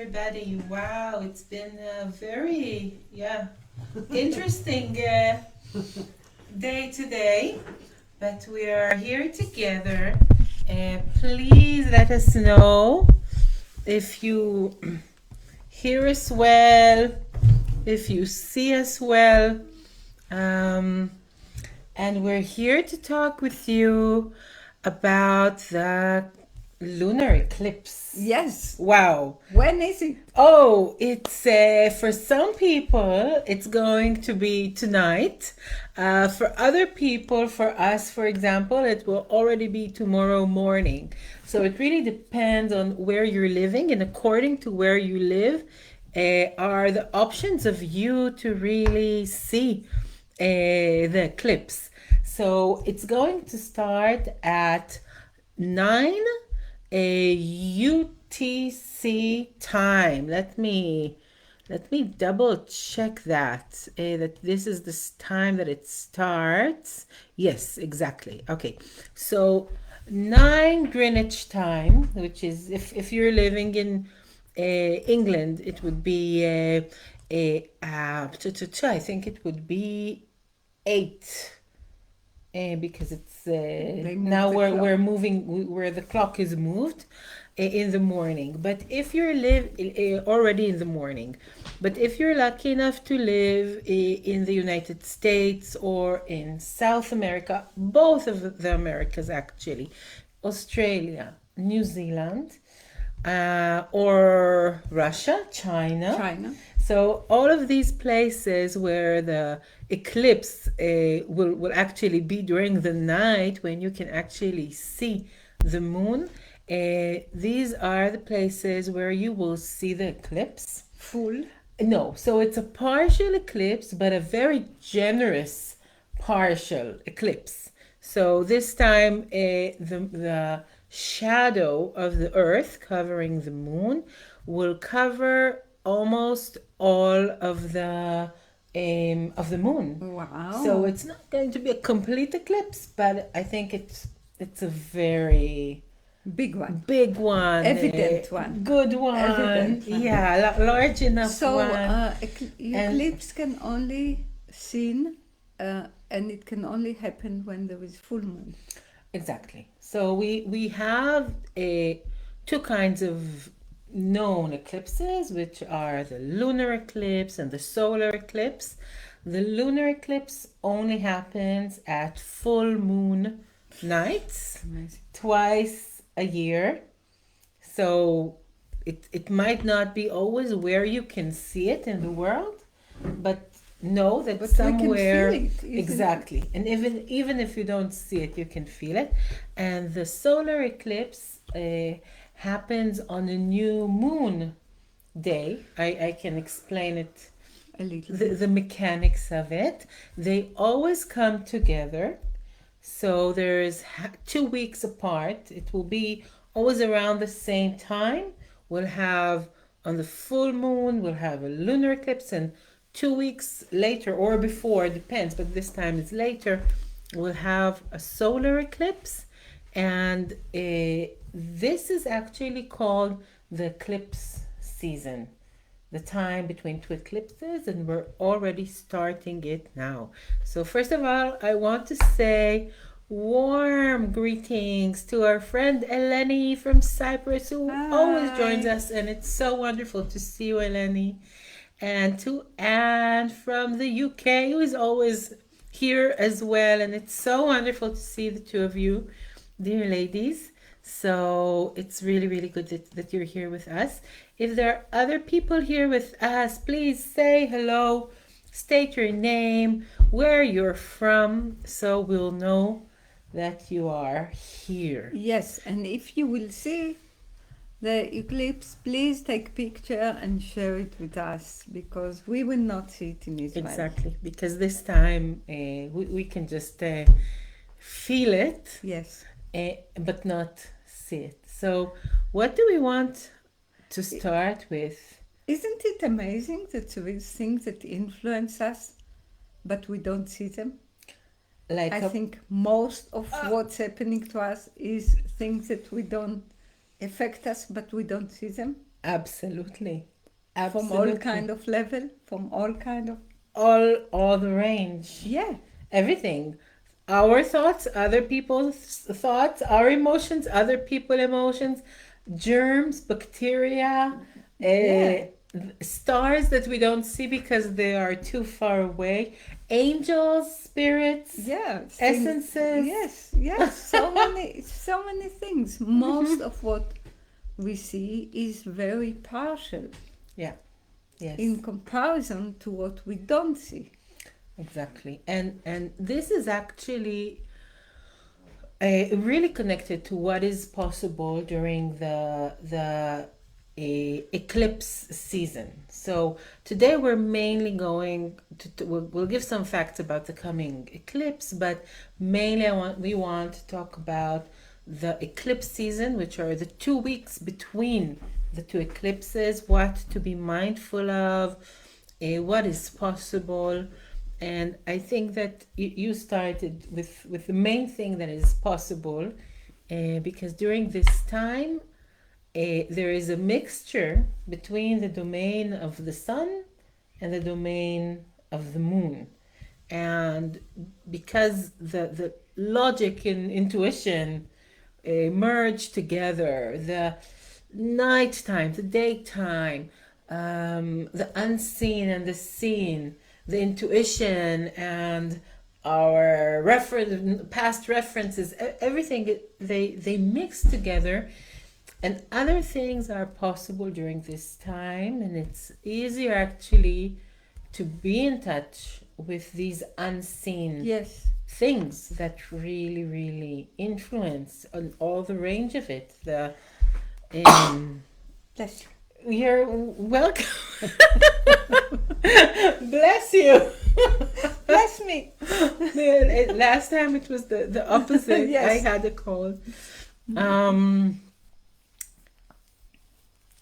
everybody. Wow, it's been a very, interesting day today, but we are here together. Please let us know if you hear us well, if you see us well. And we're here to talk with you about the lunar eclipse. Yes. Wow. When is it? Oh, it's for some people, it's going to be tonight. For other people, for us, for example, it will already be tomorrow morning. So it really depends on where you're living, and according to where you live, are the options of you to really see the eclipse. So it's going to start at 9 UTC time. Let me double check that this is the time that it starts. Yes, exactly. Okay, so 9 Greenwich time, which is if you're living in England, it would be I think it would be 8. Because it's now we're moving where the clock is moved in the morning. But if you're already in the morning, but if you're lucky enough to live in the United States or in South America, both of the Americas actually, Australia, New Zealand, or Russia, China. So all of these places where the eclipse will actually be during the night, when you can actually see the moon, these are the places where you will see the eclipse. Full? No, so it's a partial eclipse, but a very generous partial eclipse. So this time the shadow of the earth covering the moon will cover almost all of the moon. Wow. So it's not going to be a complete eclipse, but I think it's a very big one. Evident one. Good one. Evident one. Yeah, large enough so, one. Eclipse can only seen and it can only happen when there is full moon. Exactly. So we have two kinds of known eclipses, which are the lunar eclipse and the solar eclipse. The lunar eclipse only happens at full moon nights. Amazing. Twice a year. So it might not be always where you can see it in the world, but know that somewhere we can feel it, exactly. And even if you don't see it, you can feel it. And the solar eclipse happens on a new moon day. I can explain it a little the mechanics of it. They always come together. So there's 2 weeks apart. It will be always around the same time. We'll have on the full moon, we'll have a lunar eclipse, and 2 weeks later or before, depends, but this time it's later, we'll have a solar eclipse. And this is actually called the eclipse season, the time between two eclipses, and we're already starting it now. So first of all, I want to say warm greetings to our friend Eleni from Cyprus, who always joins us, and it's so wonderful to see you, Eleni. And to Anne from the UK, who is always here as well, and it's so wonderful to see the two of you, dear ladies. So it's really, really good that you're here with us. If there are other people here with us, please say hello, state your name, where you're from, so we'll know that you are here. Yes, and if you will see the eclipse, please take picture and share it with us, because we will not see it in Israel. Exactly, because this time we can just feel it. Yes. But not see it. So what do we want to start with? Isn't it amazing that there is things that influence us, but we don't see them? I think most of what's happening to us is things that we don't affect us, but we don't see them. Absolutely. from all Absolutely. kind of level, from all kind of, All the range. yeah, Everything. Our thoughts, other people's thoughts, our emotions, other people emotions, germs, bacteria, uh, yeah, stars that we don't see because they are too far away, angels, spirits, yeah, things, essences. yes, yes, so many things. Most of what we see is very partial Yeah, yes. in comparison to what we don't see. Exactly. And this is actually really connected to what is possible during the eclipse season. So today we're mainly going to we'll give some facts about the coming eclipse, but mainly we want to talk about the eclipse season, which are the 2 weeks between the two eclipses, what to be mindful of, what is possible. And I think that you started with the main thing that is possible, because during this time, there is a mixture between the domain of the sun and the domain of the moon. And because the logic and intuition merge together, the nighttime, the daytime, the unseen and the seen, the intuition and our past references, everything, they mix together, and other things are possible during this time, and it's easier actually to be in touch with these unseen Yes, things that really, really influence on all the range of it. The bless you're welcome. Bless you. you. Bless me. Last time it was the opposite. I Yes. had a cold. Um,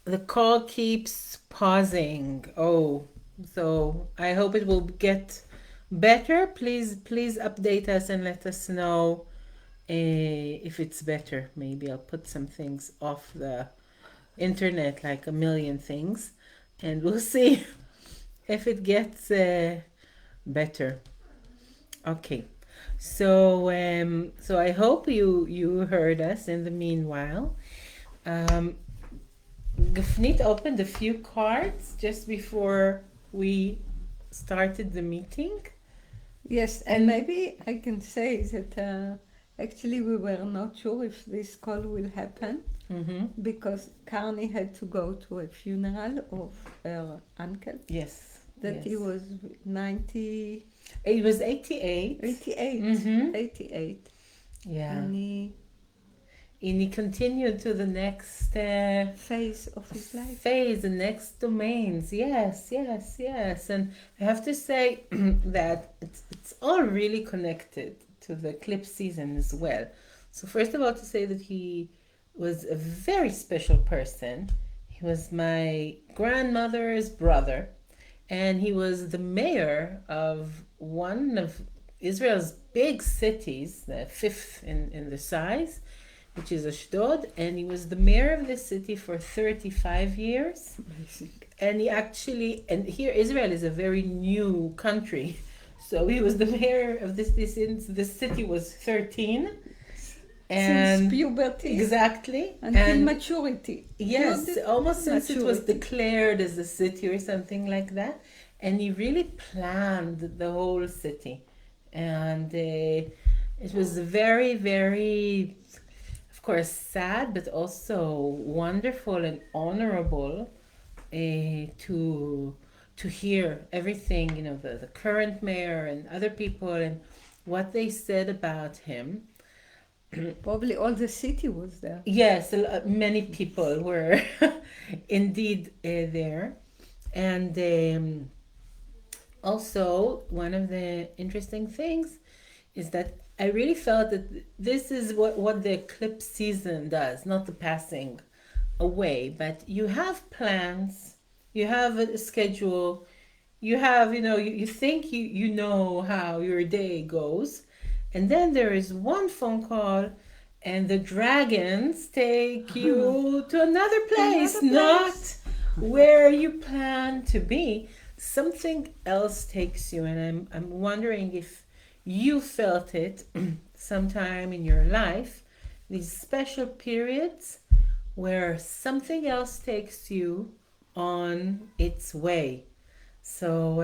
the call keeps pausing. Oh, so I hope it will get better. Please update us and let us know if it's better. Maybe I'll put some things off the internet, like a million things, and we'll see if it gets better. Okay. So I hope you heard us in the meanwhile. Um, Gafnit opened a few cards just before we started the meeting. Yes, and maybe I can say that actually we were not sure if this call will happen Mm-hmm. because Karni had to go to a funeral of her uncle Yes. that he Yes. was 90, It was 88. 88, Mm-hmm. 88, Yeah. and he And he continued to the next phase of his life. phase, the next domains. Yes, yes, yes. And I have to say that it's all really connected to the eclipse season as well. So first of all, to say that he was a very special person. He was my grandmother's brother, and he was the mayor of one of Israel's big cities, the fifth in the size, which is Ashdod, and he was the mayor of the city for 35 years. Amazing. And he actually, and here Israel is a very new country, so he was the mayor of this since the city was 13, Since and puberty exactly, until and maturity. yes, Till the almost since it was maturity. declared as a city or something like that. And he really planned the whole city. And it was very, very, of course, sad, but also wonderful and honorable to hear everything, the current mayor and other people and what they said about him. Probably all the city was there. Yes, many people were indeed there. And also, one of the interesting things is that I really felt that this is what the eclipse season does, not the passing away, but you have plans, you have a schedule, you have, you think you know how your day goes, and then there is one phone call and the dragons take you to another place, Another not place. where you plan to be. Something else takes you, and I'm wondering if you felt it sometime in your life, these special periods where something else takes you on its way. So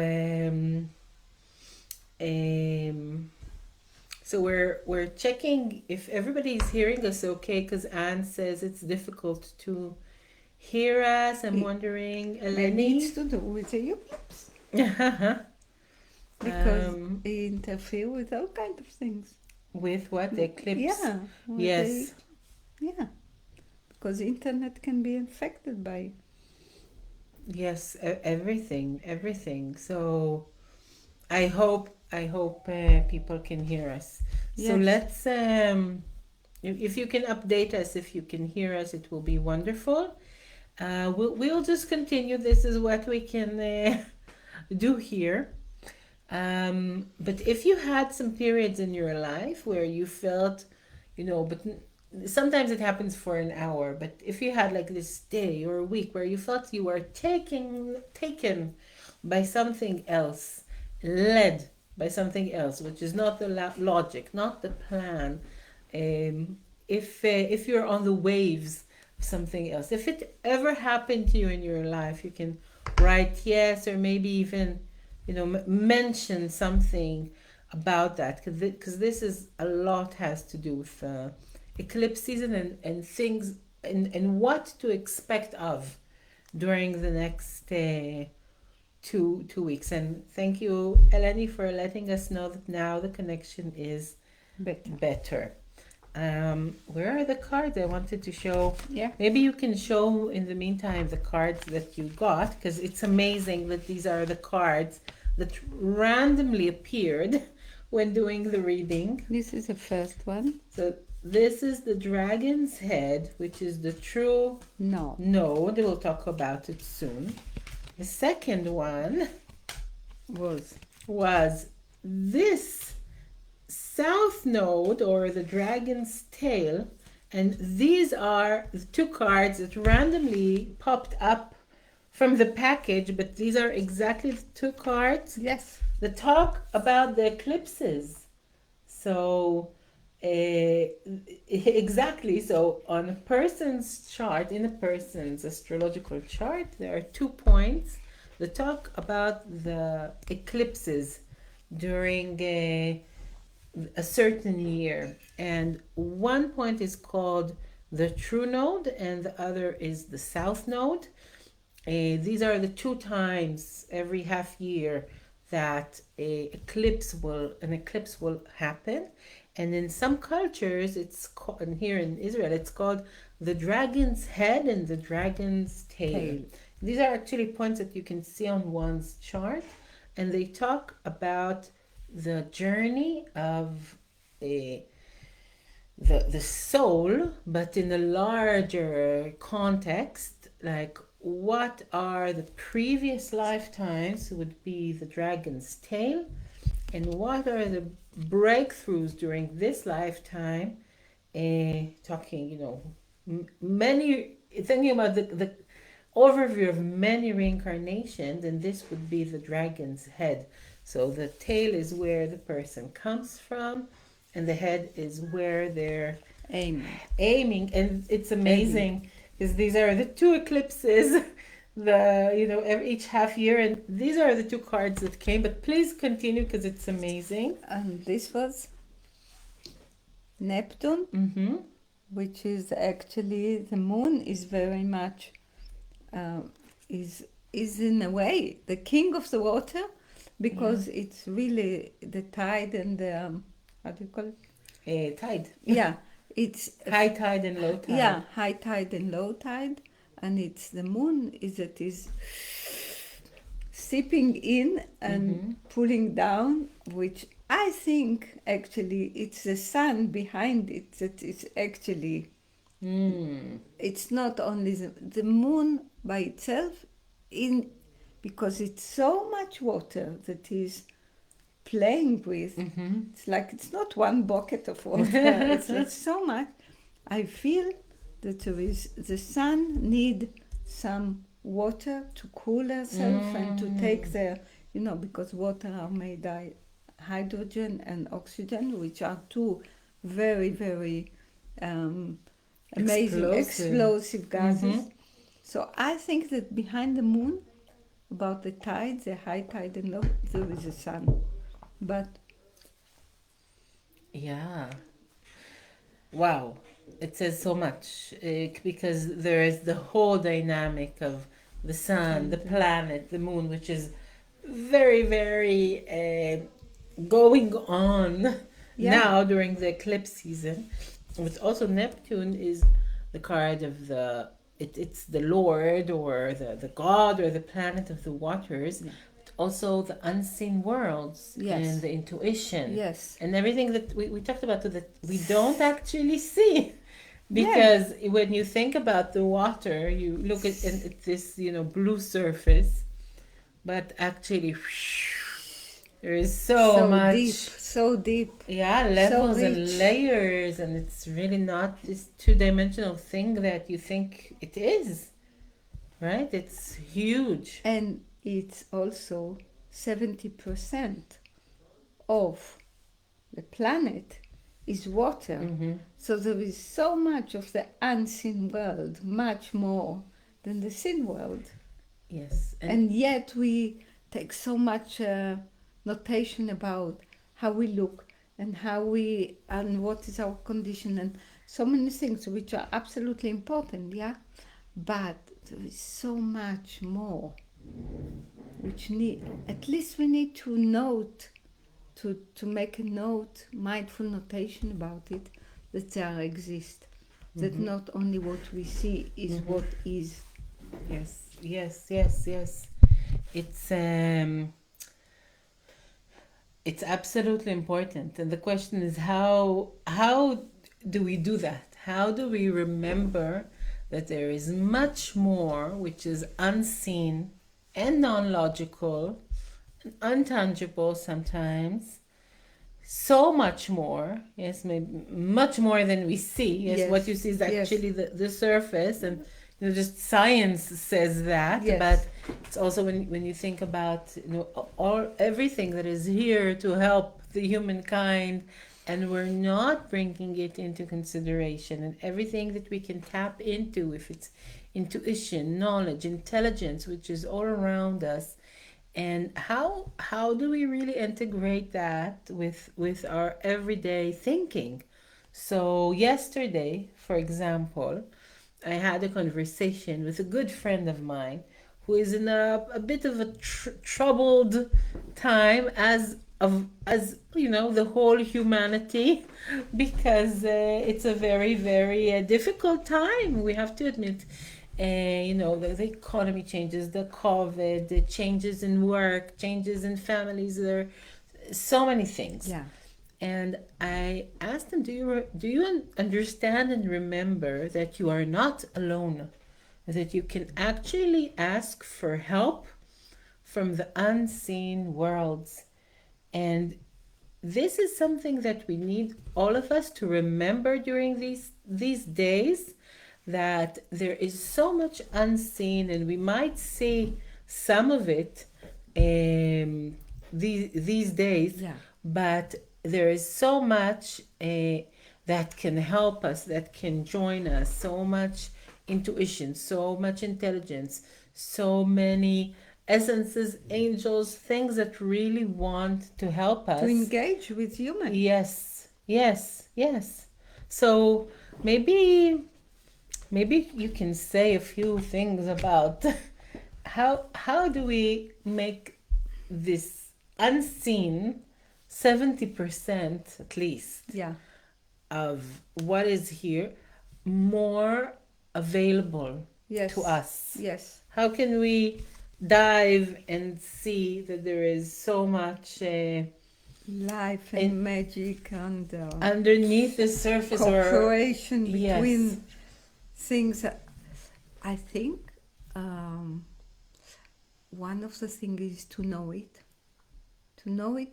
um, so we're checking if everybody is hearing us okay, because Anne says it's difficult to hear us. I'm wondering, Maybe it's Eleni. to do with the eclipse because they interfere with all kinds of things. With what? The eclipse? Yeah, well, Yes. yeah, because internet can be infected by. Yes, everything. So I hope people can hear us. So Yes, let's if you can update us, if you can hear us, it will be wonderful. We'll just continue. This is what we can do here. But if you had some periods in your life where you felt, but sometimes it happens for an hour, but if you had like this day or a week where you felt you were taken by something else, led by something else, which is not the logic, not the plan, um, if you're on the waves of something else, if it ever happened to you in your life, you can write yes, or maybe even mention something about that, because this is a lot has to do with eclipse season, and things, and what to expect of during the next 2 weeks. And thank you, Eleni, for letting us know that now the connection is better. Where are the cards I wanted to show? yeah. Maybe you can show in the meantime the cards that you got, because it's amazing that these are the cards that randomly appeared when doing the reading. This is the first one. So this is the dragon's head, which is the true No. node. We'll talk about it soon. The second one was this south node, or the dragon's tail, and these are the two cards that randomly popped up from the package, but these are exactly the two cards Yes. that talk about the eclipses. So exactly, so on a person's chart, in a person's astrological chart, there are 2 points that talk about the eclipses during a certain year, and one point is called the true node and the other is the south node. These are the 2 times every half year that an eclipse will happen, and in some cultures it's called, and here in Israel it's called the dragon's head and the dragon's tail. These are actually points that you can see on one's chart, and they talk about the journey of the soul, but in a larger context, like what are the previous lifetimes would be the dragon's tail, and what are the breakthroughs during this lifetime, talking, many, thinking about the overview of many reincarnations, and this would be the dragon's head. So the tail is where the person comes from, and the head is where they're aiming. And it's amazing because these are the two eclipses, each half year, and these are the two cards that came. But please continue because it's amazing. And this was Neptune, which is actually the moon is very much is in a way the king of the water, because it's really the tide and the how do you call it? Tide. Yeah, it's High tide and low tide. Yeah, high tide and low tide, and it's the moon is seeping in and pulling down, which I think actually it's the sun behind it that is actually. It's not only the moon by itself, because it's so much water that is playing with. It's like it's not one bucket of water. It's like so much, I feel that the sun need some water to cool herself and to take the, because water are made by hydrogen and oxygen, which are two very, very amazing, explosive gases. So I think that behind the moon, about the tide, the high tide and low, there is a sun. But Yeah. Wow. It says so much because there is the whole dynamic of the sun, the planet, the moon, which is very, very going on now during the eclipse season. But also Neptune is the card of it's the Lord or the God or the planet of the waters. Also the unseen worlds and the intuition and everything that we talked about that we don't actually see because when you think about the water you look at this blue surface but actually there is so much so deep levels so and layers, and it's really not this two-dimensional thing that you think it is, right? It's huge. And it's also 70% of the planet is water. So there is so much of the unseen world, much more than the seen world. Yes. And yet we take so much notation about how we look and and what is our condition and so many things which are absolutely important, but there is so much more which at least we need to note, to make a note, mindful notation about it, that there exist, that not only what we see is what is. Yes. It's absolutely important, and the question is how do we do that? How do we remember that there is much more which is unseen and non-logical and untangible sometimes, so much more, maybe much more than we see. What you see is actually the surface, and just science says that, but it's also when you think about everything that is here to help the humankind, and we're not bringing it into consideration, and everything that we can tap into, if it's intuition, knowledge, intelligence, which is all around us, and how do we really integrate that with our everyday thinking? So yesterday, for example, I had a conversation with a good friend of mine who is in a bit of a troubled time as the whole humanity, because it's a very, very difficult time, we have to admit. The economy changes, the COVID, the changes in work, changes in families, there are so many things. And I asked him, do you understand and remember that you are not alone? That you can actually ask for help from the unseen worlds. And this is something that we need, all of us, to remember during these days, that there is so much unseen, and we might see some of it these days, but there is so much that can help us, that can join us, so much intuition, so much intelligence, so many essences, angels, things that really want to help us. To engage with humans. Yes. So maybe you can say a few things about how do we make this unseen 70% at least of what is here more available to us. How can we dive and see that there is so much life and magic and underneath the surface, cooperation between things? I think one of the things is to know it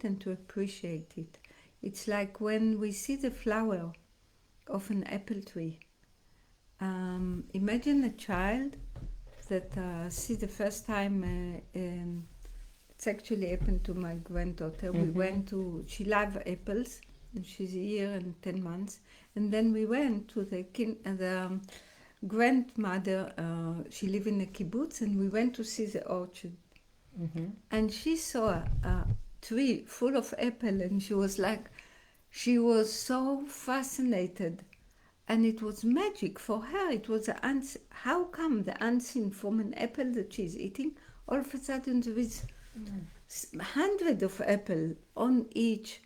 and to appreciate it. It's like when we see the flower of an apple tree. Imagine a child that see the first time. It's actually happened to my granddaughter. We went to. She loves apples, and she's a year and 10 months. And then we went to the grandmother. She lived in a kibbutz, and we went to see the orchard. And she saw a tree full of apple, and she was so fascinated, and it was magic for her. It was how come the unseen from an apple that she's eating, all of a sudden there is hundreds of apple on each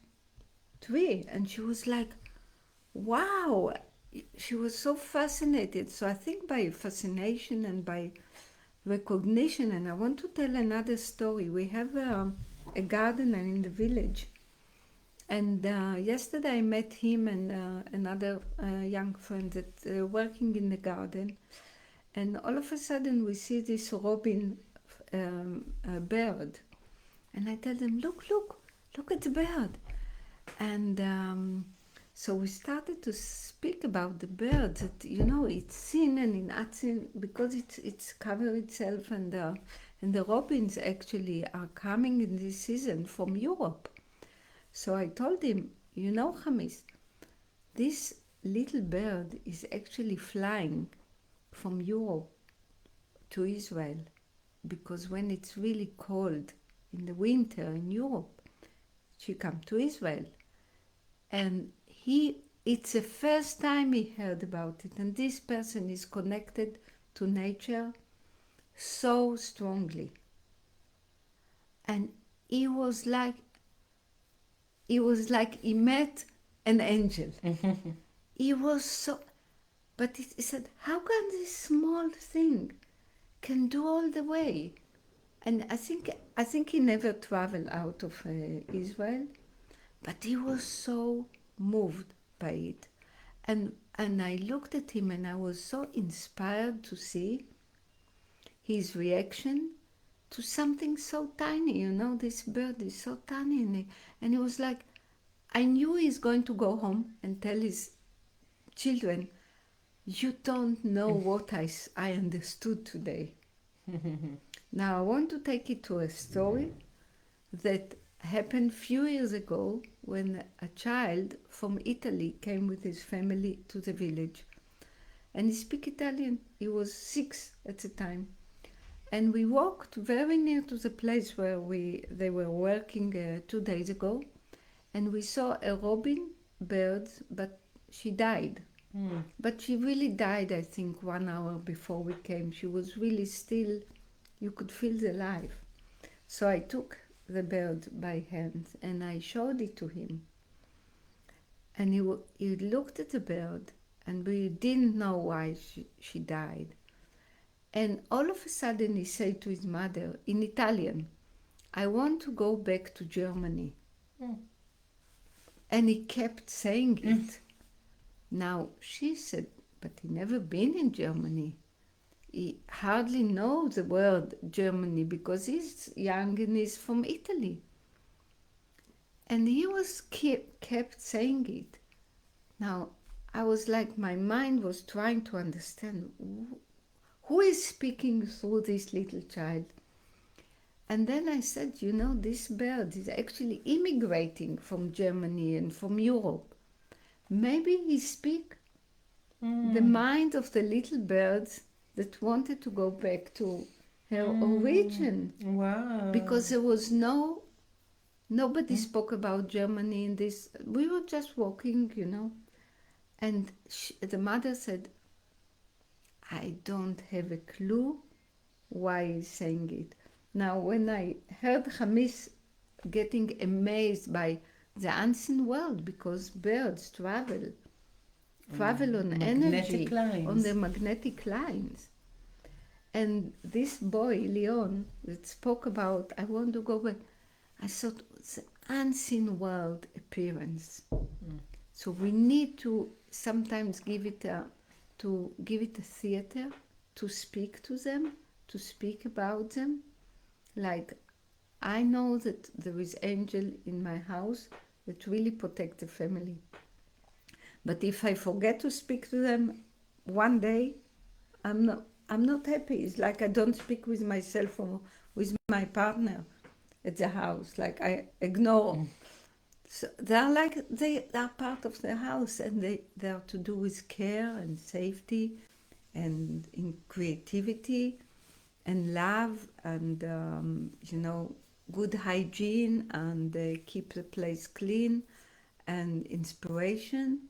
tree, and she was like, wow. She was so fascinated. So I think by fascination and by recognition. And I want to tell another story. We have a gardener in the village, and yesterday I met him and another young friend that working in the garden, and all of a sudden we see this robin bird, and I tell them, look at the bird. And so we started to speak about the bird, that it's seen and not seen, because it's covered itself, and the robins actually are coming in this season from Europe. So I told him, Hamis, this little bird is actually flying from Europe to Israel, because when it's really cold in the winter in Europe, she come to Israel. And it's the first time he heard about it, and this person is connected to nature so strongly. And he was like he met an angel. He was so, but he said, how can this small thing can do all the way? And I think he never traveled out of Israel, but he was so moved by it. And I looked at him, and I was so inspired to see his reaction to something so tiny. This bird is so tiny. And he was like, I knew he's going to go home and tell his children, you don't know what I understood today. Now I want to take it to a story that happened few years ago, when a child from Italy came with his family to the village. And he speak Italian. He was 6 at the time. And we walked very near to the place where they were working 2 days ago. And we saw a robin bird, but she died. But she really died, I think, 1 hour before we came. She was really still, you could feel the life. So I took the bird by hand and I showed it to him. And he looked at the bird, and we didn't know why she died. And all of a sudden he said to his mother in Italian, I want to go back to Germany. And he kept saying it. Now she said, but he never been in Germany. He hardly knows the word Germany, because he's young and he's from Italy. And he was kept saying it. Now I was like, my mind was trying to understand who is speaking through this little child. And then I said, this bird is actually immigrating from Germany and from Europe. Maybe he speak the mind of the little birds that wanted to go back to her origin. Wow. Because there was nobody spoke about Germany in this. We were just walking, And the mother said, I don't have a clue why he's saying it. Now, when I heard Hamis getting amazed by the unseen world, because birds travel on energy, lines. on the magnetic lines. And this boy, Leon, that spoke about, I want to go back, I thought it's an unseen world appearance. So we need to sometimes give it a theater, to speak to them, to speak about them. Like, I know that there is angel in my house that really protect the family. But if I forget to speak to them one day, I'm not happy. It's like I don't speak with myself or with my partner at the house. Like I ignore. So they are part of the house, and they are to do with care and safety, and in creativity, and love, and good hygiene, and keep the place clean, and inspiration.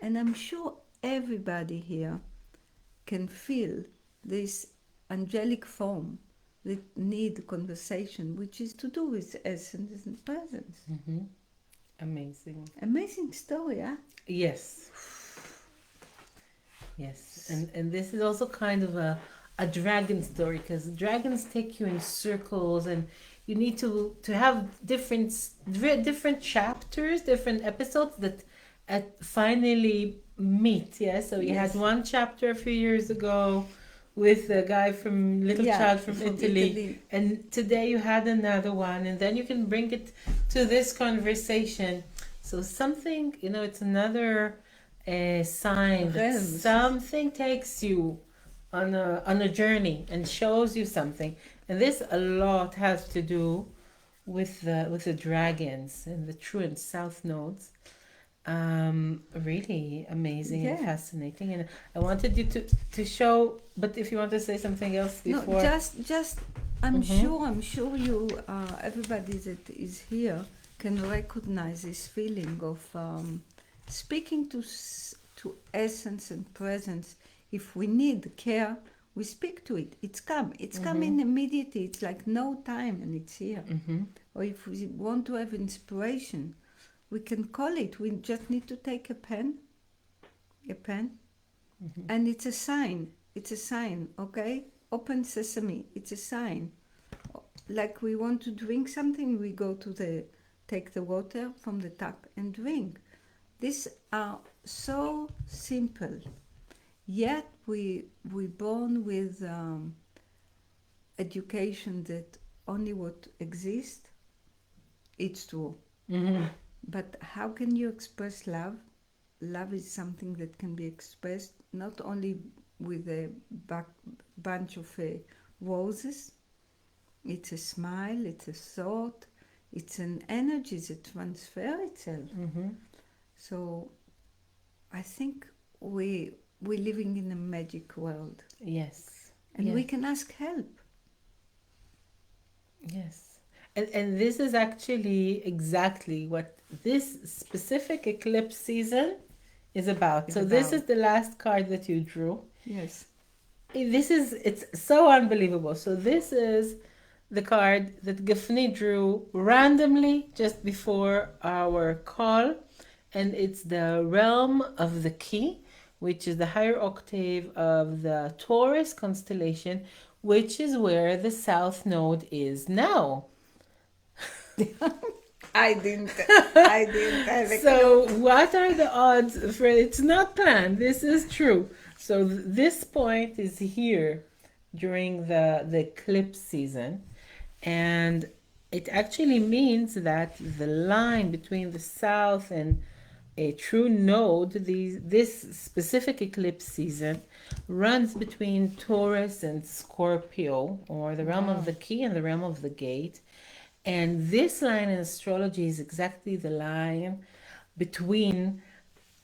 And I'm sure everybody here can feel this angelic form that need conversation, which is to do with essence and presence. Mm-hmm. Amazing. Amazing story, huh? Yes. Yes. And this is also kind of a dragon story, because dragons take you in circles, and you need to have different chapters, different episodes that finally meet. Yeah. So you Yes. had one chapter a few years ago with the guy from Little Yeah, Child from from Italy. Italy. And today you had another one, and then you can bring it to this conversation. So something, it's another sign that Realms. something takes you on a journey and shows you something. And this a lot has to do with the dragons and the true and south nodes. Really amazing and Yeah. fascinating. And I wanted you to show, but if you want to say something else No, before. just I'm Mhm. sure you everybody that is here can recognize this feeling of speaking to essence and presence. If we need care, we speak to it. It's coming immediately. It's like no time, and it's here. Mhm. Or if we want to have inspiration, we can call it. We just need to take a pen, and it's a sign. It's a sign, okay? Open sesame. It's a sign. Like we want to drink something, we go to take the water from the tap and drink. These are so simple. Yet we born with education that only what exists, it's true. Mhm. But how can you express love? Love is something that can be expressed not only with a bunch of roses. It's a smile, it's a thought, it's an energy that transfers itself. Mhm. So I think we're living in a magic world, Yes. and we Yes. can ask help. Yes. And this is actually exactly what this specific eclipse season is about. Is So this about. is the last card that you drew. Yes. It's so unbelievable. So this is the card that Gafnit drew randomly just before our call, and it's the realm of the key, which is the higher octave of the Taurus constellation, which is where the south node is now. I didn't have a So clue. what are the odds for it's not planned, this is true. So this point is here during the eclipse season, and it actually means that the line between the south and a true node, this specific eclipse season runs between Taurus and Scorpio, or the realm of the key and the realm of the gate. And this line in astrology is exactly the line between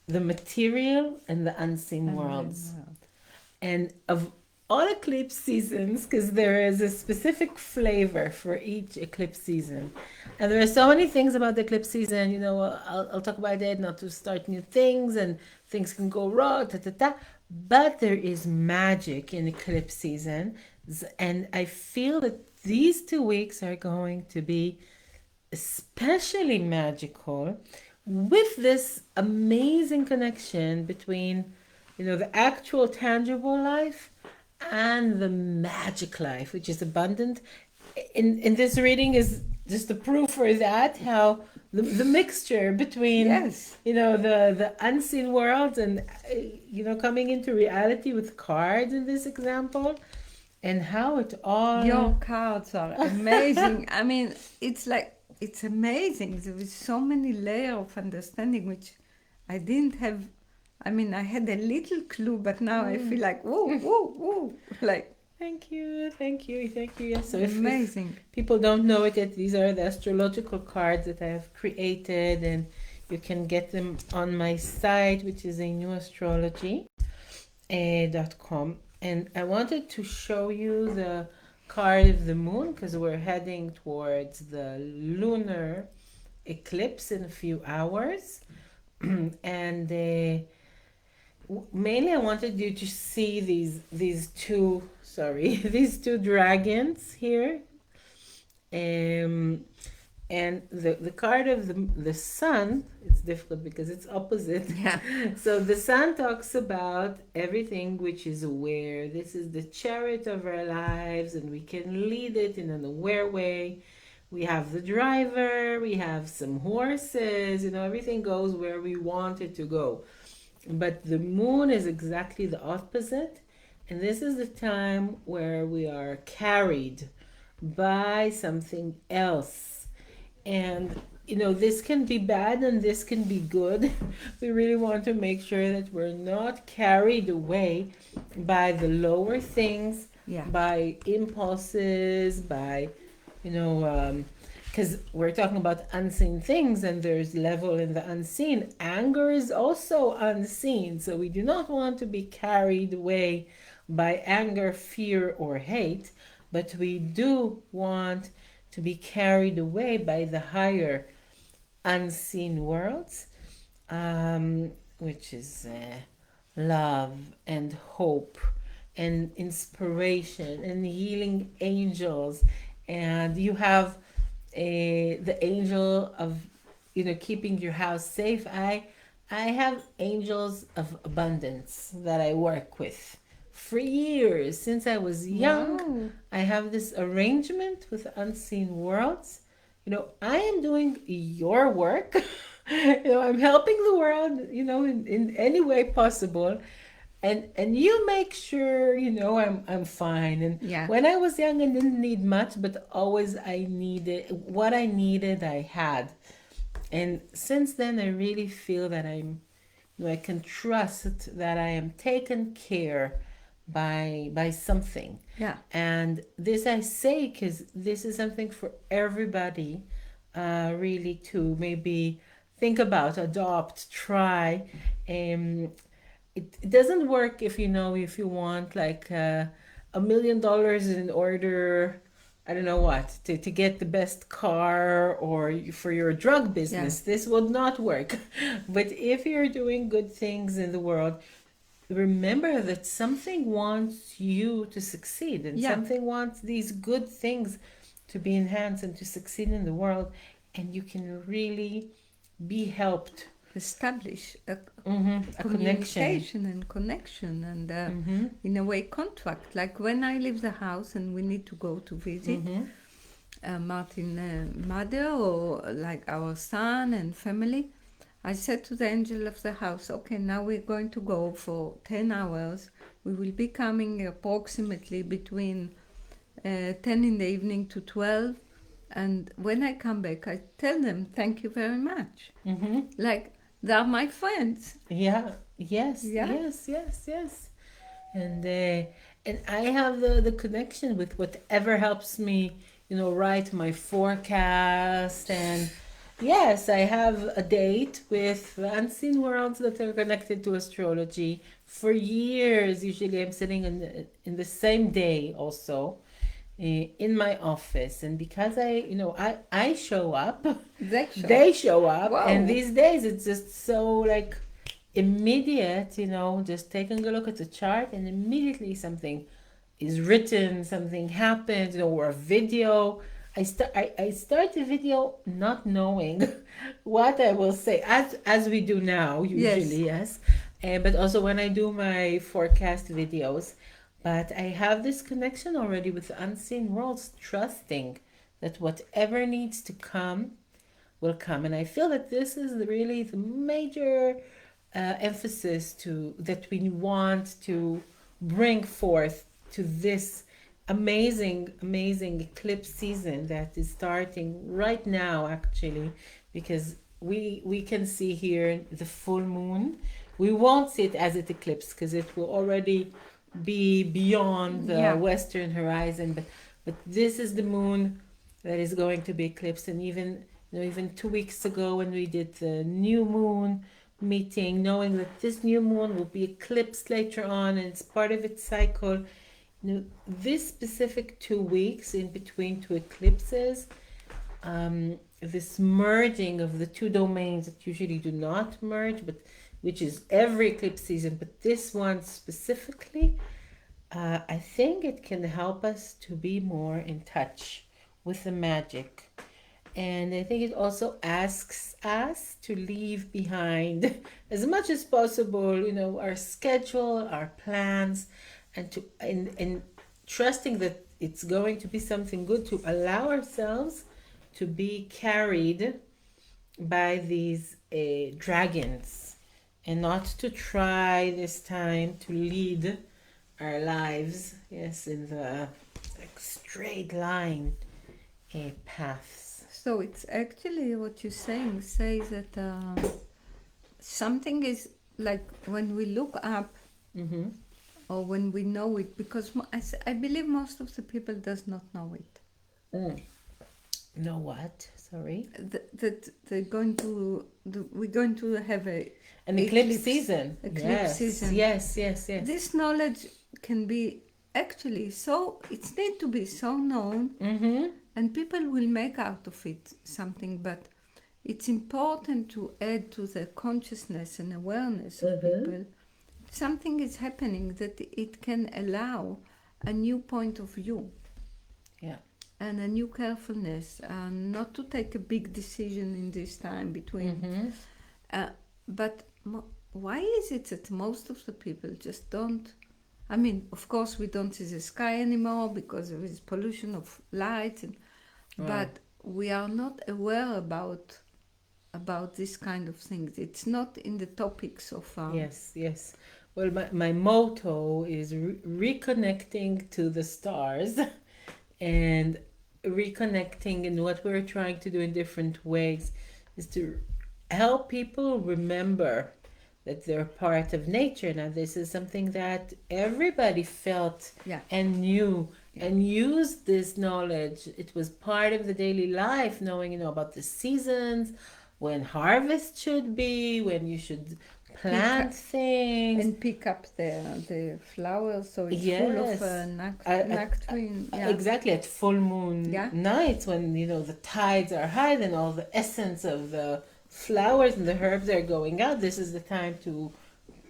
the material and the unseen worlds. And of all eclipse seasons, because there is a specific flavor for each eclipse season. And there are so many things about the eclipse season, I'll talk about it, not to start new things, and things can go wrong, But there is magic in eclipse season. And I feel that these 2 weeks are going to be especially magical, with this amazing connection between, the actual tangible life and the magic life, which is abundant. In this reading is just the proof for that, how the mixture between, Yes. the unseen world and, coming into reality with cards in this example, and how it all. Your cards are amazing. I mean, it's amazing. There is so many layers of understanding which I didn't have I mean, I had a little clue, but now I feel like, whoa, whoa, whoa. Like, Thank you, thank you, thank you. Yes, so if amazing. people don't know it yet, these are the astrological cards that I have created, and you can get them on my site, which is a new astrology.com. And I wanted to show you the card of the moon because we're heading towards the lunar eclipse in a few hours. And mainly I wanted you to see these two, sorry, these two dragons here. Um, and the card of the sun, it's difficult because it's opposite. Yeah. So the sun talks about everything which is aware. This is the chariot of our lives, and we can lead it in an aware way. We have the driver, we have some horses, everything goes where we want it to go. But the moon is exactly the opposite, and this is the time where we are carried by something else. And this can be bad and this can be good. We really want to make sure that we're not carried away by the lower things, Yeah. by impulses, by because we're talking about unseen things, and there's level in the unseen. Anger is also unseen, so we do not want to be carried away by anger, fear, or hate, but we do want to be carried away by the higher unseen worlds, which is love and hope and inspiration and healing angels. And you have the angel of keeping your house safe. I have angels of abundance that I work with for years since I was young. Wow. I have this arrangement with unseen worlds. I am doing your work. I'm helping the world, in any way possible. And you make sure I'm fine. And Yeah. when I was young, I didn't need much, but always I needed what I needed. I had, and since then I really feel that I can trust that I am taken care by something. Yeah. And this I say because this is something for everybody, really to maybe think about, adopt, try. It doesn't work if you want like $1 million in order, I don't know what, to get the best car, or for your drug business. This would not work. But if you're doing good things in the world, remember that something wants you to succeed, and something wants these good things to be enhanced and to succeed in the world, and you can really be helped Establish a a communication and connection and in a way contract. Like when I leave the house and we need to go to visit Martin's mother, or like our son and family, I said to the angel of the house, okay, now we're going to go for 10 hours. We will be coming approximately between 10 in the evening to 12. And when I come back, I tell them, thank you very much. Like, they're my friends. Yeah. Yes. Yeah. Yes. And I have the connection with whatever helps me, write my forecast. And yes, I have a date with the unseen worlds that are connected to astrology for years. Usually, I'm sitting in the same day also. In my office, and because I show up, they show up. Wow. And these days it's just so like immediate, just taking a look at the chart and immediately something is written, something happens, or a video. I start the video not knowing what I will say, as we do now usually. Yes. But also when I do my forecast videos. But I have this connection already with the unseen worlds, trusting that whatever needs to come will come. And I feel that this is really the major emphasis that we want to bring forth to this amazing eclipse season that is starting right now, actually, because we can see here the full moon, we won't see it as it eclipse because it will already be beyond the Yeah. western horizon. But this is the moon that is going to be eclipsed. And even 2 weeks ago when we did the new moon meeting, knowing that this new moon will be eclipsed later on and it's part of its cycle, this specific 2 weeks in between two eclipses, this merging of the two domains that usually do not merge, but which is every eclipse season, but this one specifically, I think it can help us to be more in touch with the magic. And I think it also asks us to leave behind as much as possible, our schedule, our plans, and trusting that it's going to be something good, to allow ourselves to be carried by these dragons, and not to try this time to lead our lives, yes, in the straight line paths. So it's actually what you're saying says that something is like when we look up Mm-hmm. or when we know it, because I believe most of the people does not know it. Know what? Sorry. That they're going to we're going to have An eclipse season. Eclipse season. Yes. This knowledge can be actually so. It needs to be so known, Mm-hmm. and people will make out of it something. But it's important to add to the consciousness and awareness of people. Something is happening that it can allow a new point of view. Yeah. And a new carefulness, not to take a big decision in this time between. But why is it that most of the people just don't? I mean, of course, we don't see the sky anymore because there is pollution of light, but we are not aware about this kind of things. It's not in the topics of. Yes. Well, my motto is reconnecting to the stars and reconnecting, and what we're trying to do in different ways is to help people remember that they're part of nature. Now, this is something that everybody felt and knew and used this knowledge. It was part of the daily life, knowing, about the seasons, when harvest should be, when you should plant things. And pick up the flowers, so it's full of nectarine. Exactly, at full moon nights when, the tides are high, then all the essence of the flowers and the herbs are going out. This is the time to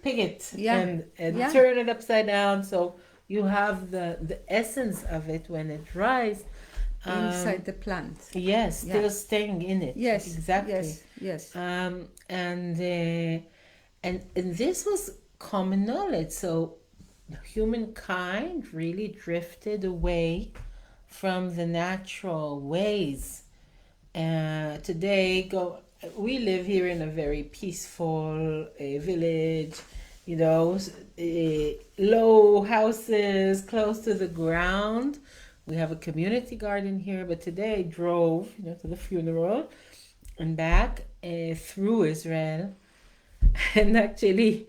pick it and turn it upside down, so you have the essence of it when it dries. Inside the plant. Yes, still staying in it. Yes, exactly. Yes. And this was common knowledge. So humankind really drifted away from the natural ways. Today, we live here in a very peaceful village, low houses close to the ground. We have a community garden here, but today I drove, to the funeral and back through Israel. And actually,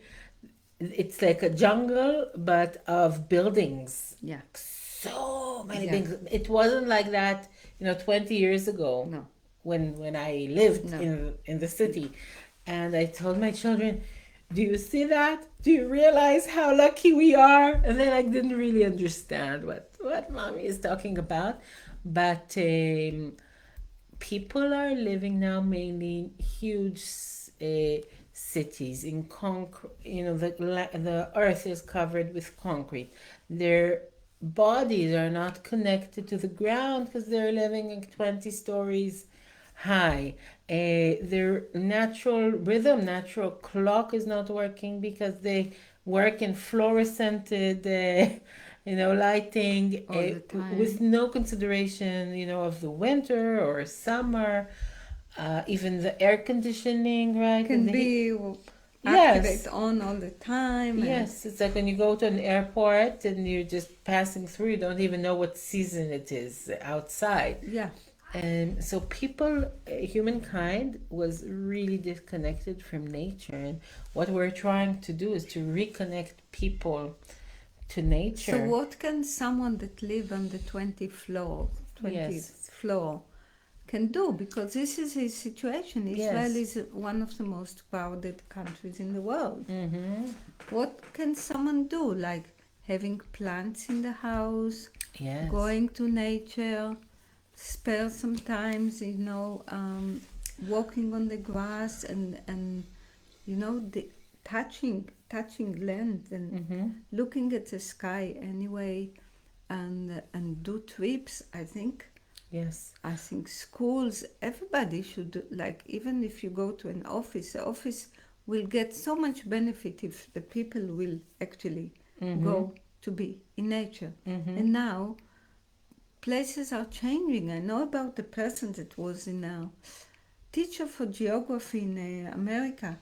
it's like a jungle, but of buildings. Yeah. So many things. It wasn't like that, 20 years ago. No. When I lived in the city. And I told my children, do you see that? Do you realize how lucky we are? And then I didn't really understand what mommy is talking about. But people are living now mainly in huge cities, in concrete. The earth is covered with concrete. Their bodies are not connected to the ground because they're living in 20 stories high. Their natural rhythm, natural clock is not working because they work in fluorescented lighting with no consideration of the winter or summer. Even the air conditioning, right? Can be activate on all the time. Yes, it's like when you go to an airport and you're just passing through, you don't even know what season it is outside. Yeah. And so people, humankind was really disconnected from nature. And what we're trying to do is to reconnect people to So nature. what can someone that live on the 20th Yes, floor can do? Because this is his situation. Israel yes. is one of the most crowded countries in the world. Mm-hmm. What can someone do? Like having plants in the house, Yes. going to nature, spare sometimes, walking on the grass and the touching land and Mm-hmm. looking at the sky anyway, and do trips. Yes. I think schools, everybody should like, even if you go to an office, the office will get so much benefit if the people will actually Mm-hmm. go to be in nature. Mm-hmm. And now places are changing. I know about the person that was in a teacher for geography in America,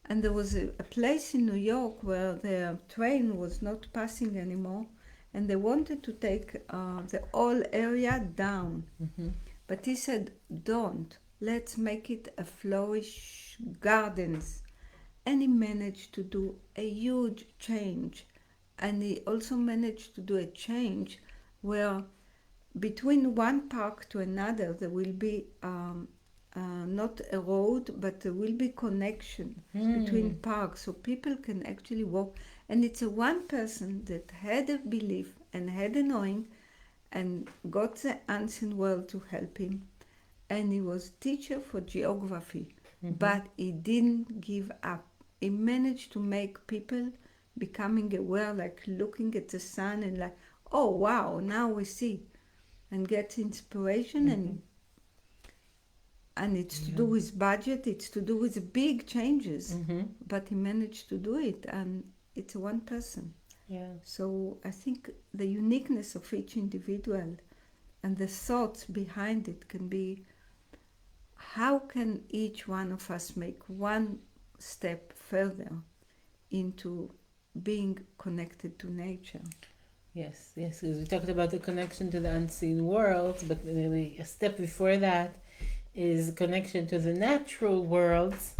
and there was a place in New York where the train was not passing anymore, and they wanted to take the whole area down. Mm-hmm. But he said, don't. Let's make it a flourish gardens. And he managed to do a huge change. And he also managed to do a change where between one park to another there will be not a road, but there will be connection between Mm. parks, so people can actually walk. And it's a one person that had a belief and had a knowing and got the ancient world to help him. And he was teacher for geography, Mm-hmm. but he didn't give up. He managed to make people becoming aware, like looking at the sun and like, oh wow, now we see, and get inspiration. Mm-hmm. And it's to Yeah. do with budget, it's to do with big changes, Mm-hmm. but he managed to do it, and it's one person. Yeah. So I think the uniqueness of each individual and the thoughts behind it can be, how can each one of us make one step further into being connected to nature? Yes, yes, because we talked about the connection to the unseen world, but maybe a step before that is connection to the natural worlds.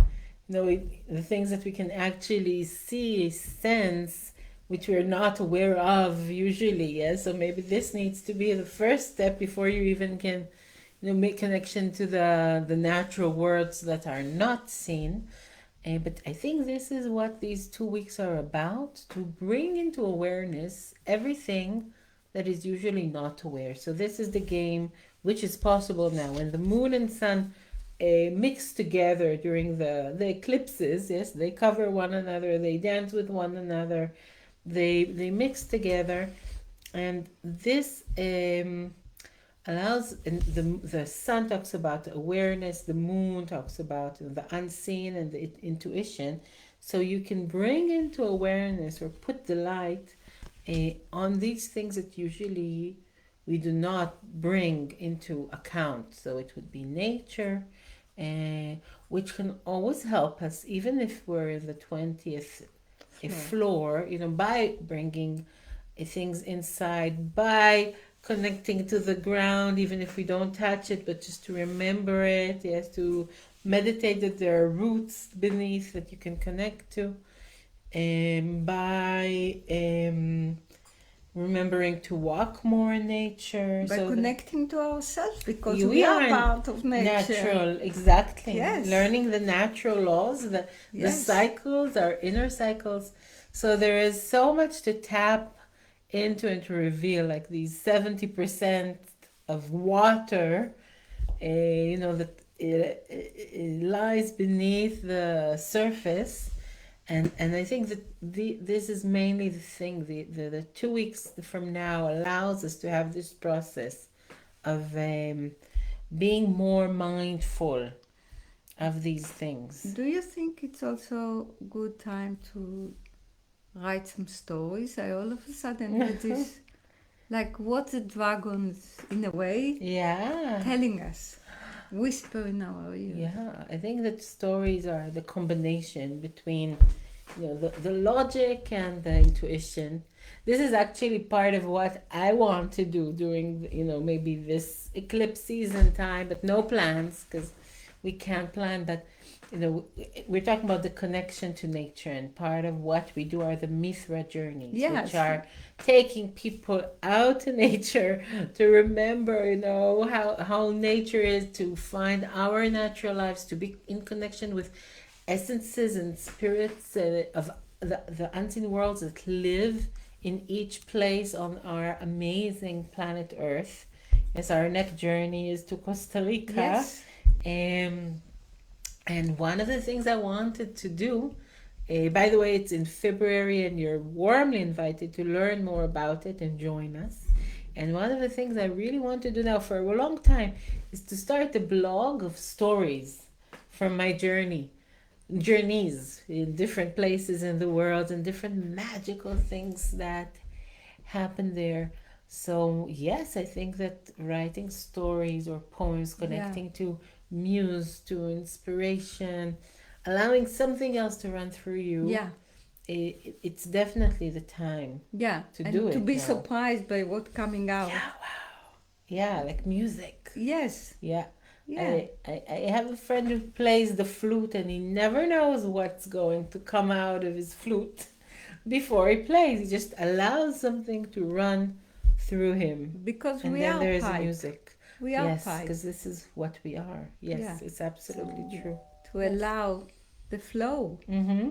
The things that we can actually see, sense, which we're not aware of usually. Yes, so maybe this needs to be the first step before you even can, make connection to the natural worlds that are not seen. But I think this is what these 2 weeks are about, to bring into awareness everything that is usually not aware. So this is the game which is possible now. When the moon and sun mix together during the eclipses, yes, they cover one another, they dance with one another, they mix together, and this allows, and the sun talks about awareness, the moon talks about the unseen and the intuition. So you can bring into awareness or put the light on these things that usually we do not bring into account. So it would be nature, uh, which can always help us, even if we're in the 20th floor, by bringing things inside, by connecting to the ground, even if we don't touch it, but just to remember it, yes, to meditate that there are roots beneath that you can connect to, by remembering to walk more in nature. By So that connecting to ourselves, because we we are are part of nature. natural, exactly. Yes, Learning the natural laws, the yes. cycles, our inner cycles. So there is so much to tap into and to reveal, like these 70% of water, that it lies beneath the surface. And I think that this is mainly the thing. The 2 weeks from now allows us to have this process of being more mindful of these things. Do you think it's also good time to write some stories? I all of a sudden had this, like what the dragons, in a way, Yeah. telling us, whisper in our ears. Yeah, I think that stories are the combination between the logic and the intuition. this is actually part of what I want to do during, maybe this eclipse season time, but no plans because we can't plan. But, we're talking about the connection to nature, and part of what we do are the Mithra journeys, which Yes, are taking people out to nature to remember, how nature is, to find our natural lives, to be in connection with essences and spirits of the unseen worlds that live in each place on our amazing planet Earth. As our next journey is to Costa Rica. yes, Um, and one of the things I wanted to do, by the way, it's in February, and you're warmly invited to learn more about it and join us. And one of the things I really want to do now for a long time is to start a blog of stories from my journeys in different places in the world and different magical things that happen there. So, yes, I think that writing stories or poems, yeah, connecting to muse, to inspiration, allowing something else to run through you, yeah, it's definitely the time yeah. to do And to it be now. surprised by what coming out. Yeah, yeah, like music. Yes, Yeah. yeah, I have a friend who plays the flute, and he never knows what's going to come out of his flute before he plays. He just allows something to run through him. because And we then are there is the pipe. music. We are Yes, pipe. because this is what we are. Yeah. Yes, it's absolutely So true. to Yes. allow the flow, Mm-hmm.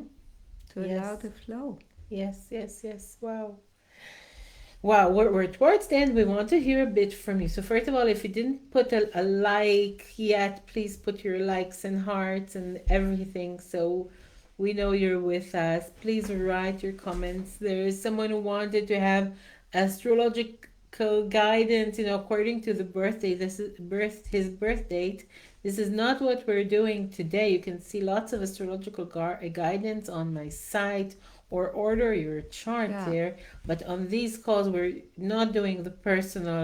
to allow Yes. the flow. Yes, yes, yes. Wow. Wow, we're towards the end. We want to hear a bit from you. So, first of all, if you didn't put a like yet, please put your likes and hearts and everything so we know you're with us. Please write your comments. There is someone who wanted to have astrological guidance, according to the birthday. This is his birth date. This is not what we're doing today. You can see lots of astrological guidance on my site or order your chart Yeah, there. But on these calls, we're not doing the personal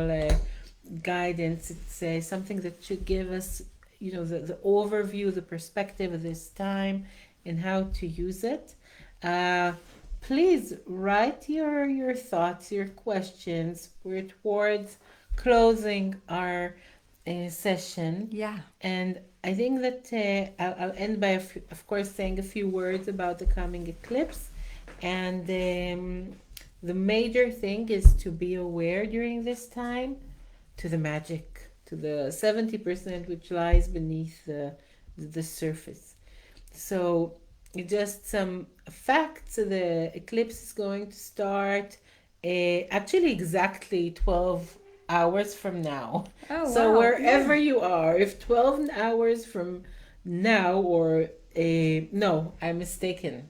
guidance. It's something that should give us, the overview, the perspective of this time, and how to use it. Uh, Please write your thoughts, your questions. We're towards closing our session, yeah, and I think that I'll end by, of course, saying a few words about the coming eclipse. And the major thing is to be aware during this time to the magic, to the 70% which lies beneath the surface. So, just some facts. The eclipse is going to start actually exactly 12 hours from now. oh So, wow, wherever yeah, you are, if 12 hours from now, or no, I'm mistaken.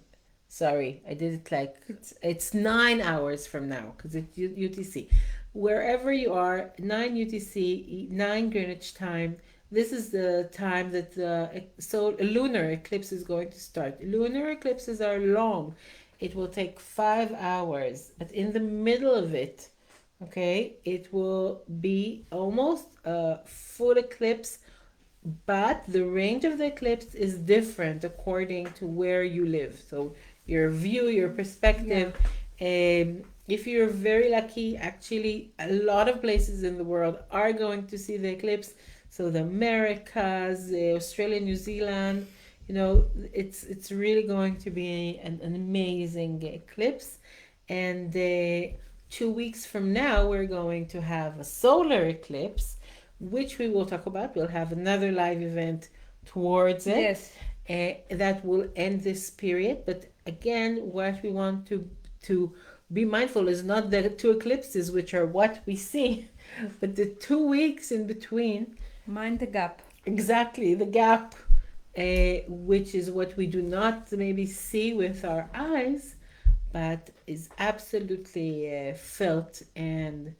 Sorry, I did it like it's it's 9 hours from now because it's UTC. Wherever you are, 9 UTC, 9 Greenwich time. This is the time that the lunar eclipse is going to start. Lunar eclipses are long. It will take 5 hours, but in the middle of it, okay, it will be almost a full eclipse, but the range of the eclipse is different according to where you live. So your view, your yeah, perspective. If you're very lucky, actually, a lot of places in the world are going to see the eclipse. So the Americas, Australia, New Zealand, it's really going to be an amazing eclipse. And 2 weeks from now, we're going to have a solar eclipse, which we will talk about. We'll have another live event towards it yes, that will end this period. But again, what we want to be mindful is not the two eclipses, which are what we see, but the 2 weeks in between. mind the gap. Exactly, the gap, which is what we do not maybe see with our eyes, but is absolutely felt. And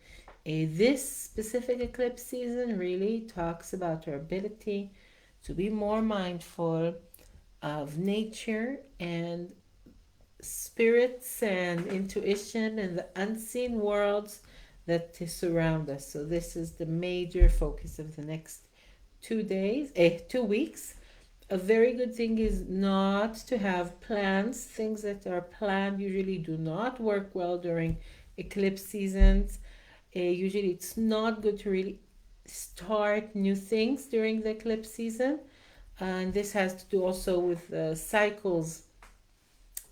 this specific eclipse season really talks about our ability to be more mindful of nature and spirits and intuition and the unseen worlds that surround us. So this is the major focus of the next 2 days, 2 weeks. A very good thing is not to have plans. Things that are planned usually do not work well during eclipse seasons. Usually, it's not good to really start new things during the eclipse season. And this has to do also with the cycles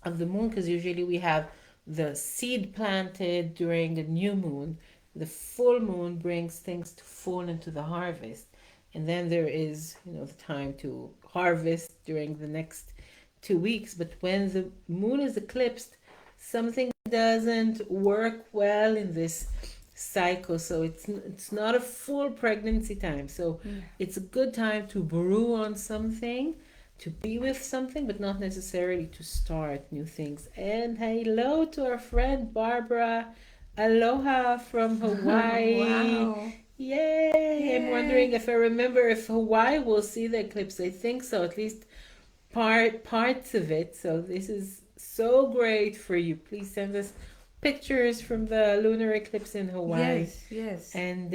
of the moon, because usually we have the seed planted during the new moon. The full moon brings things to fall into the harvest, and then there is, the time to harvest during the next 2 weeks. But when the moon is eclipsed, something doesn't work well in this cycle, so it's not a full pregnancy time. So Yeah. it's a good time to brew on something, to be with something, but not necessarily to start new things. And hello to our friend Barbara. Aloha from Hawaii. Wow. Yay! I'm wondering Yes. if I remember if Hawaii will see the eclipse. I think so, at least parts of it. So this is so great for you. Please send us pictures from the lunar eclipse in Hawaii, Yes. Yes. and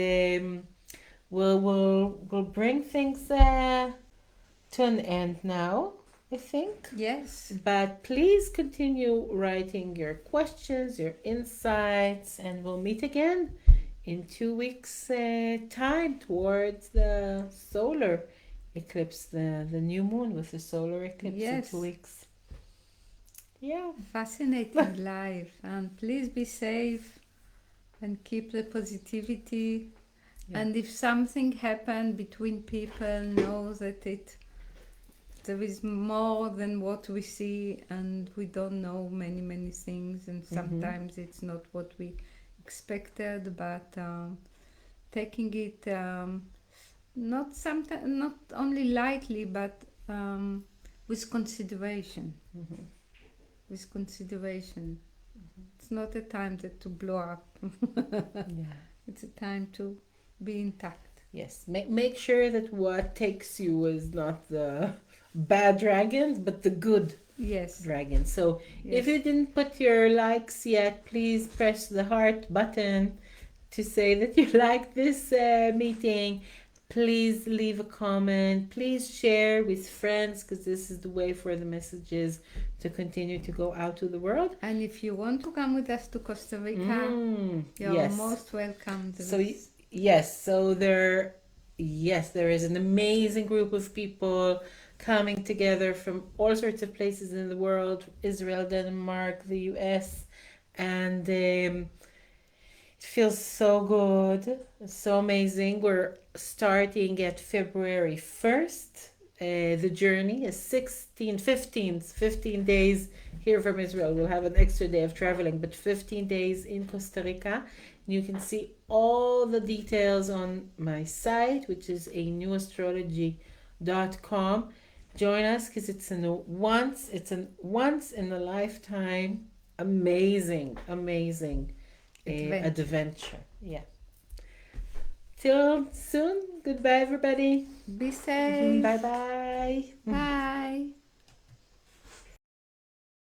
we'll bring things to an end now, I think. Yes. But please continue writing your questions, your insights, and we'll meet again in 2 weeks' time towards the solar eclipse, the new moon with the solar eclipse in Yes. 2 weeks. Yeah. Fascinating life. And please be safe and keep the positivity. Yeah. And if something happened between people, know that there is more than what we see, and we don't know many things, and sometimes it's not what we expected. But taking it not only lightly, but with consideration. Mm-hmm. With consideration. It's not a time to blow up. Yeah. It's a time to be intact. Yes. Make sure that what takes you is not the bad dragons, but the good Yes. dragons. So Yes. if you didn't put your likes yet, please press the heart button to say that you like this meeting. Please leave a comment. Please share with friends, because this is the way for the messages to continue to go out to the world. And if you want to come with us to Costa Rica, you're Yes. most welcome. So there is an amazing group of people coming together from all sorts of places in the world: Israel, Denmark, the US, and it feels so good, so amazing. We're starting at February 1st. The journey is 15 days here from Israel. We'll have an extra day of traveling, but 15 days in Costa Rica. You can see all the details on my site, which is anewastrology.com. Join us, because it's a once in a lifetime amazing adventure. Yeah. Till soon. Goodbye, everybody. Be safe. Bye-bye. Bye.